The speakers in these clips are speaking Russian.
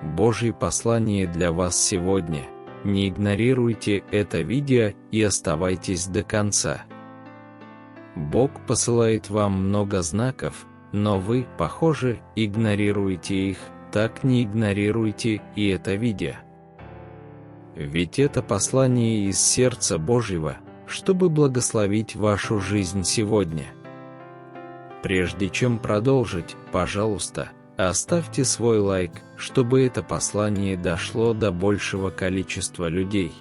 Божье послание для вас сегодня. Не игнорируйте это видео и оставайтесь до конца. Бог посылает вам много знаков, но вы, похоже, игнорируете их. Так не игнорируйте и это видео. Ведь это послание из сердца Божьего, чтобы благословить вашу жизнь сегодня. Прежде чем продолжить, пожалуйста, оставьте свой лайк, чтобы это послание дошло до большего количества людей.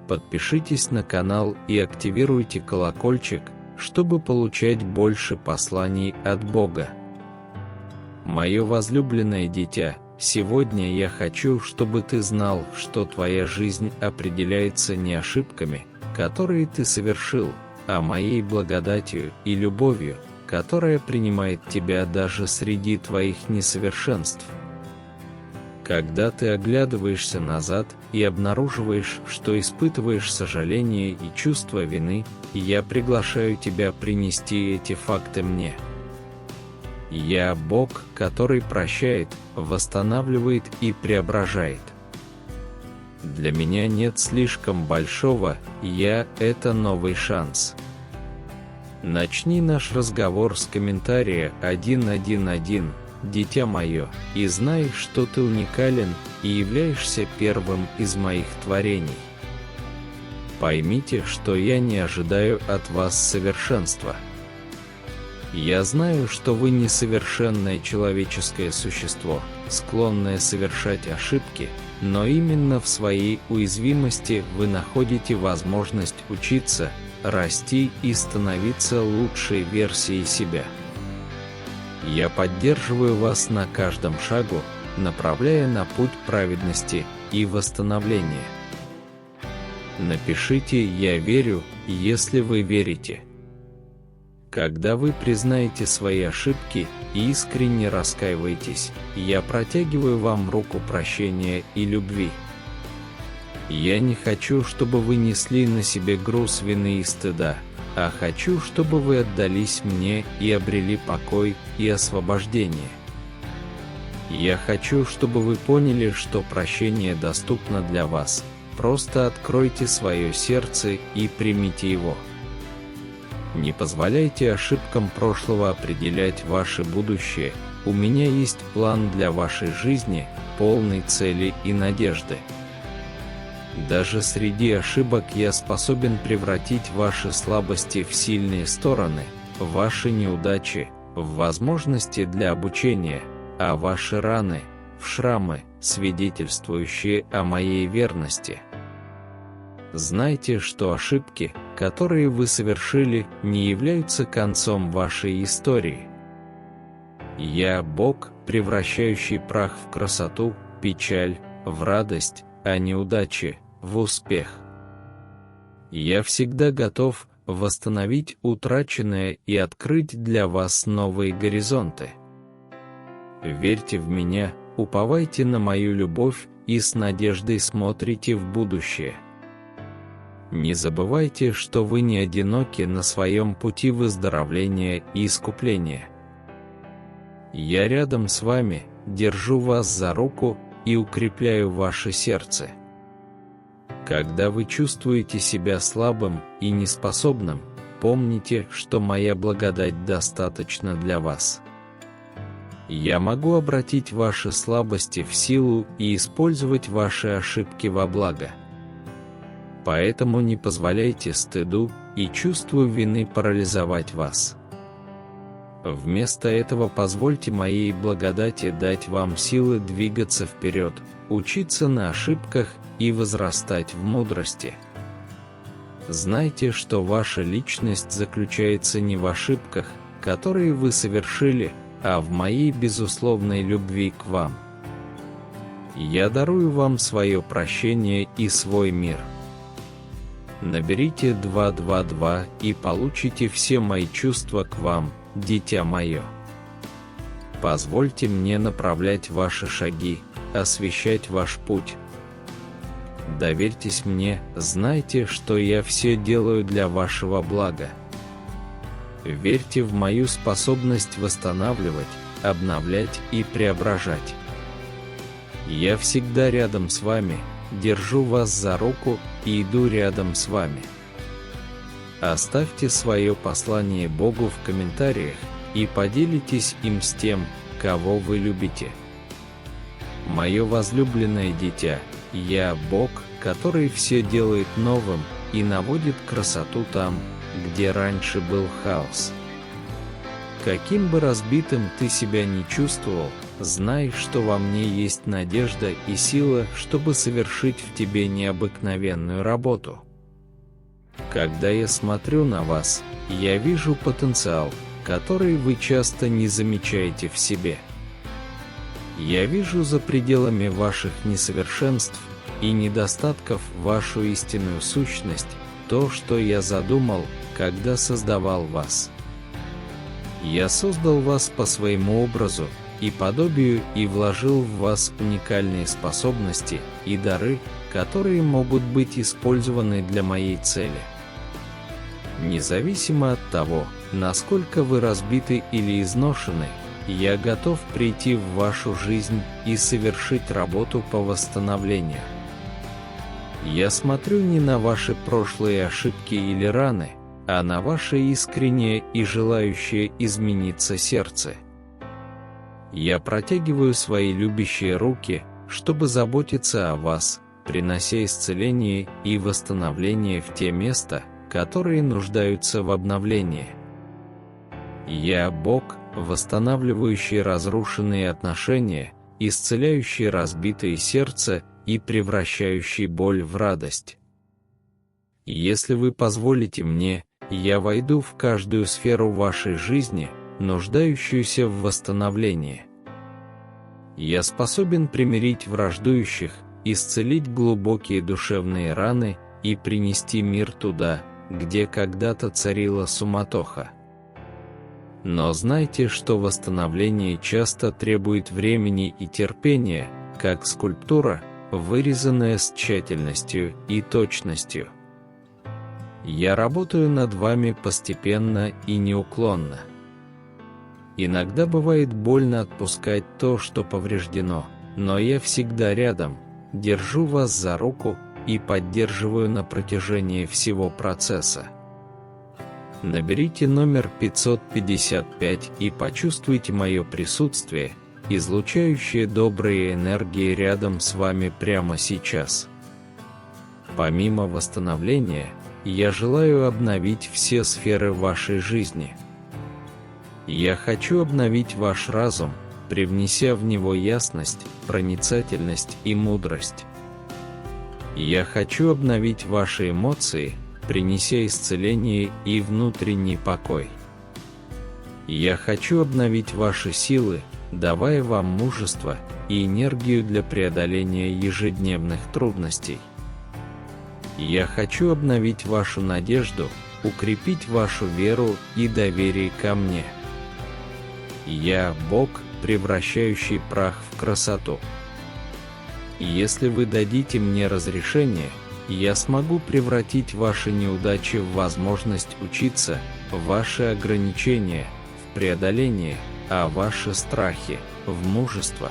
Подпишитесь на канал и активируйте колокольчик, чтобы получать больше посланий от Бога. Мое возлюбленное дитя, сегодня я хочу, чтобы ты знал, что твоя жизнь определяется не ошибками, которые ты совершил, а моей благодатью и любовью, которая принимает тебя даже среди твоих несовершенств. Когда ты оглядываешься назад и обнаруживаешь, что испытываешь сожаление и чувство вины, я приглашаю тебя принести эти факты мне. Я Бог, который прощает, восстанавливает и преображает. Для меня нет слишком большого «я» — это новый шанс. Начни наш разговор с комментария 111, дитя мое, и знай, что ты уникален и являешься первым из моих творений. Поймите, что я не ожидаю от вас совершенства. Я знаю, что вы несовершенное человеческое существо, склонное совершать ошибки, но именно в своей уязвимости вы находите возможность учиться, расти и становиться лучшей версией себя. Я поддерживаю вас на каждом шагу, направляя на путь праведности и восстановления. Напишите «Я верю», если вы верите. Когда вы признаете свои ошибки и искренне раскаиваетесь, я протягиваю вам руку прощения и любви. Я не хочу, чтобы вы несли на себе груз вины и стыда, а хочу, чтобы вы отдались мне и обрели покой и освобождение. Я хочу, чтобы вы поняли, что прощение доступно для вас. Просто откройте свое сердце и примите его. Не позволяйте ошибкам прошлого определять ваше будущее. У меня есть план для вашей жизни, полный цели и надежды. Даже среди ошибок я способен превратить ваши слабости в сильные стороны, ваши неудачи в возможности для обучения, а ваши раны в шрамы, свидетельствующие о моей верности. Знайте, что ошибки, которые вы совершили, не являются концом вашей истории. Я Бог, превращающий прах в красоту, печаль в радость, а неудачи в успех. Я всегда готов восстановить утраченное и открыть для вас новые горизонты. Верьте в меня, уповайте на мою любовь и с надеждой смотрите в будущее. Не забывайте, что вы не одиноки на своем пути выздоровления и искупления. Я рядом с вами, держу вас за руку и укрепляю ваше сердце. Когда вы чувствуете себя слабым и неспособным, помните, что моя благодать достаточна для вас. Я могу обратить ваши слабости в силу и использовать ваши ошибки во благо. Поэтому не позволяйте стыду и чувству вины парализовать вас. Вместо этого позвольте моей благодати дать вам силы двигаться вперед, учиться на ошибках и возрастать в мудрости. Знайте, что ваша личность заключается не в ошибках, которые вы совершили, а в моей безусловной любви к вам. Я дарую вам свое прощение и свой мир. Наберите 222 и получите все мои чувства к вам, дитя мое. Позвольте мне направлять ваши шаги, освещать ваш путь. Доверьтесь мне, знайте, что я все делаю для вашего блага. Верьте в мою способность восстанавливать, обновлять и преображать. Я всегда рядом с вами, держу вас за руку и иду рядом с вами. Оставьте свое послание Богу в комментариях и поделитесь им с тем, кого вы любите. Мое возлюбленное дитя, я Бог, который все делает новым и наводит красоту там, где раньше был хаос. Каким бы разбитым ты себя ни чувствовал, знай, что во мне есть надежда и сила, чтобы совершить в тебе необыкновенную работу. Когда я смотрю на вас, я вижу потенциал, который вы часто не замечаете в себе. Я вижу за пределами ваших несовершенств и недостатков вашу истинную сущность, то, что я задумал, когда создавал вас. Я создал вас по своему образу и подобию и вложил в вас уникальные способности и дары, которые могут быть использованы для моей цели. Независимо от того, насколько вы разбиты или изношены, я готов прийти в вашу жизнь и совершить работу по восстановлению. Я смотрю не на ваши прошлые ошибки или раны, а на ваше искреннее и желающее измениться сердце. Я протягиваю свои любящие руки, чтобы заботиться о вас, принося исцеление и восстановление в те места, которые нуждаются в обновлении. Я Бог, восстанавливающий разрушенные отношения, исцеляющий разбитое сердце и превращающий боль в радость. Если вы позволите мне, я войду в каждую сферу вашей жизни, нуждающуюся в восстановлении. Я способен примирить враждующих, исцелить глубокие душевные раны и принести мир туда, где когда-то царила суматоха. Но знайте, что восстановление часто требует времени и терпения, как скульптура, вырезанная с тщательностью и точностью. Я работаю над вами постепенно и неуклонно. Иногда бывает больно отпускать то, что повреждено, но я всегда рядом, держу вас за руку и поддерживаю на протяжении всего процесса. Наберите номер 555 и почувствуйте мое присутствие, излучающее добрые энергии рядом с вами прямо сейчас. Помимо восстановления, я желаю обновить все сферы вашей жизни. Я хочу обновить ваш разум, привнеся в него ясность, проницательность и мудрость. Я хочу обновить ваши эмоции, принеся исцеление и внутренний покой. Я хочу обновить ваши силы, давая вам мужество и энергию для преодоления ежедневных трудностей. Я хочу обновить вашу надежду, укрепить вашу веру и доверие ко мне. Я Бог, превращающий прах в красоту. Если вы дадите мне разрешение, я смогу превратить ваши неудачи в возможность учиться, ваши ограничения в преодоление, а ваши страхи в мужество.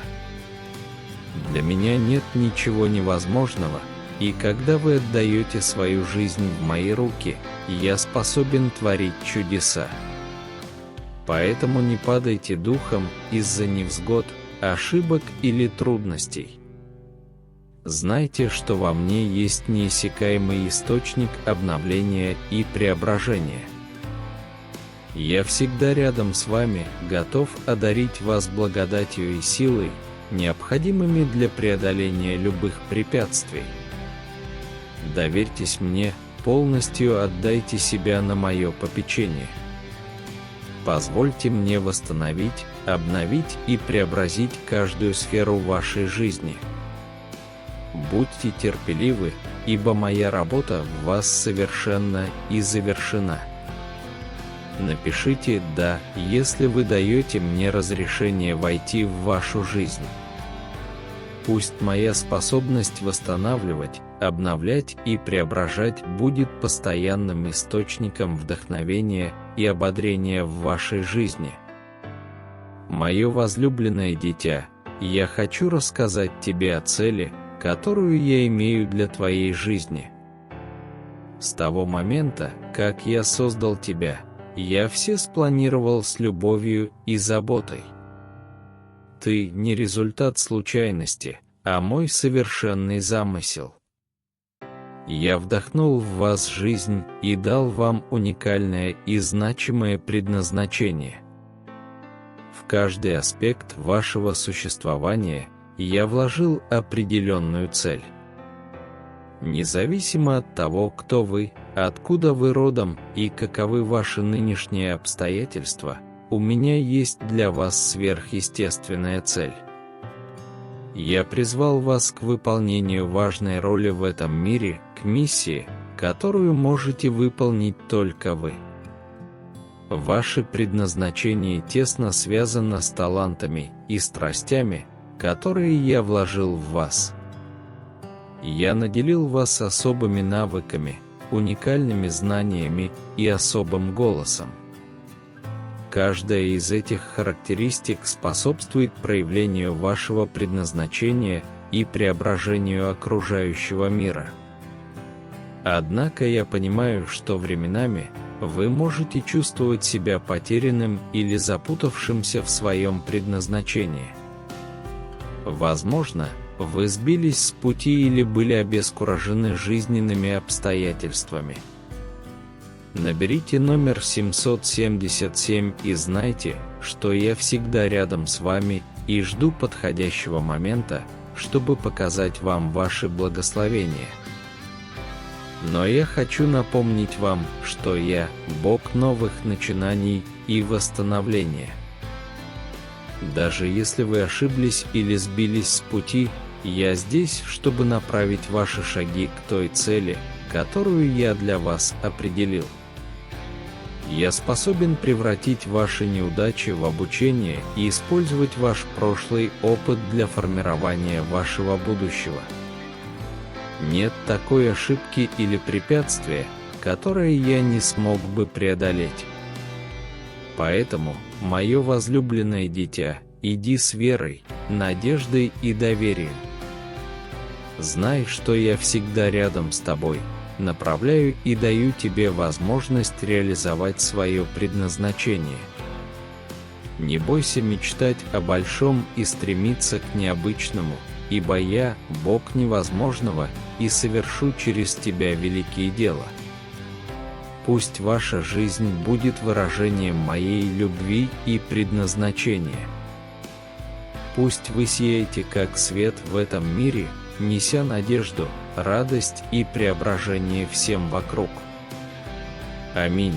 Для меня нет ничего невозможного, и когда вы отдаете свою жизнь в мои руки, я способен творить чудеса. Поэтому не падайте духом из-за невзгод, ошибок или трудностей. Знайте, что во мне есть неиссякаемый источник обновления и преображения. Я всегда рядом с вами, готов одарить вас благодатью и силой, необходимыми для преодоления любых препятствий. Доверьтесь мне, полностью отдайте себя на мое попечение. Позвольте мне восстановить, обновить и преобразить каждую сферу вашей жизни. Будьте терпеливы, ибо моя работа в вас совершенна и завершена. Напишите «да», если вы даете мне разрешение войти в вашу жизнь. Пусть моя способность восстанавливать, обновлять и преображать будет постоянным источником вдохновения и ободрения в вашей жизни. Мое возлюбленное дитя, я хочу рассказать тебе о цели, которую я имею для твоей жизни. С того момента, как я создал тебя, я все спланировал с любовью и заботой. Ты не результат случайности, а мой совершенный замысел. Я вдохнул в вас жизнь и дал вам уникальное и значимое предназначение. В каждый аспект вашего существования я вложил определенную цель. Независимо от того, кто вы, откуда вы родом и каковы ваши нынешние обстоятельства, у меня есть для вас сверхъестественная цель. Я призвал вас к выполнению важной роли в этом мире, к миссии, которую можете выполнить только вы. Ваше предназначение тесно связано с талантами и страстями, которые я вложил в вас. Я наделил вас особыми навыками, уникальными знаниями и особым голосом. Каждая из этих характеристик способствует проявлению вашего предназначения и преображению окружающего мира. Однако я понимаю, что временами вы можете чувствовать себя потерянным или запутавшимся в своем предназначении. Возможно, вы сбились с пути или были обескуражены жизненными обстоятельствами. Наберите номер 777 и знайте, что я всегда рядом с вами и жду подходящего момента, чтобы показать вам ваши благословения. Но я хочу напомнить вам, что я – Бог новых начинаний и восстановления. Даже если вы ошиблись или сбились с пути, я здесь, чтобы направить ваши шаги к той цели, которую я для вас определил. Я способен превратить ваши неудачи в обучение и использовать ваш прошлый опыт для формирования вашего будущего. Нет такой ошибки или препятствия, которое я не смог бы преодолеть. Поэтому, мое возлюбленное дитя, иди с верой, надеждой и доверием. Знай, что я всегда рядом с тобой, направляю и даю тебе возможность реализовать свое предназначение. Не бойся мечтать о большом и стремиться к необычному, ибо я – Бог невозможного, и совершу через тебя великие дела. Пусть ваша жизнь будет выражением моей любви и предназначения. Пусть вы сияете как свет в этом мире, неся надежду, радость и преображение всем вокруг. Аминь.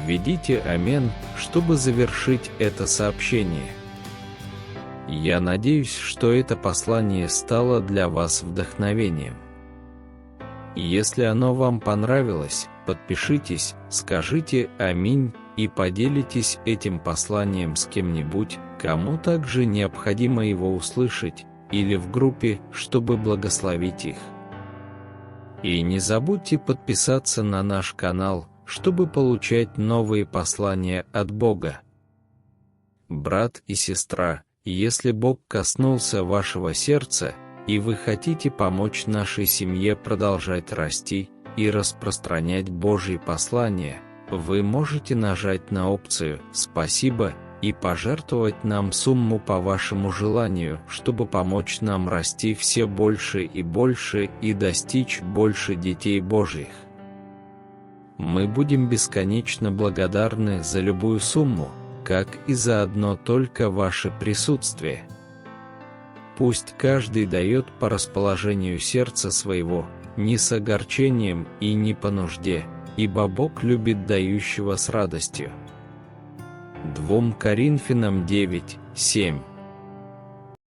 Введите «Амен», чтобы завершить это сообщение. Я надеюсь, что это послание стало для вас вдохновением. Если оно вам понравилось, подпишитесь, скажите «Аминь» и поделитесь этим посланием с кем-нибудь, кому также необходимо его услышать, или в группе, чтобы благословить их. И не забудьте подписаться на наш канал, чтобы получать новые послания от Бога. Брат и сестра, если Бог коснулся вашего сердца, и вы хотите помочь нашей семье продолжать расти и распространять Божьи послания, вы можете нажать на опцию «Спасибо» и пожертвовать нам сумму по вашему желанию, чтобы помочь нам расти все больше и достичь больше детей Божьих. Мы будем бесконечно благодарны за любую сумму, как и за одно только ваше присутствие. Пусть каждый дает по расположению сердца своего, не с огорчением и не по нужде, ибо Бог любит дающего с радостью. 2 Коринфянам 9:7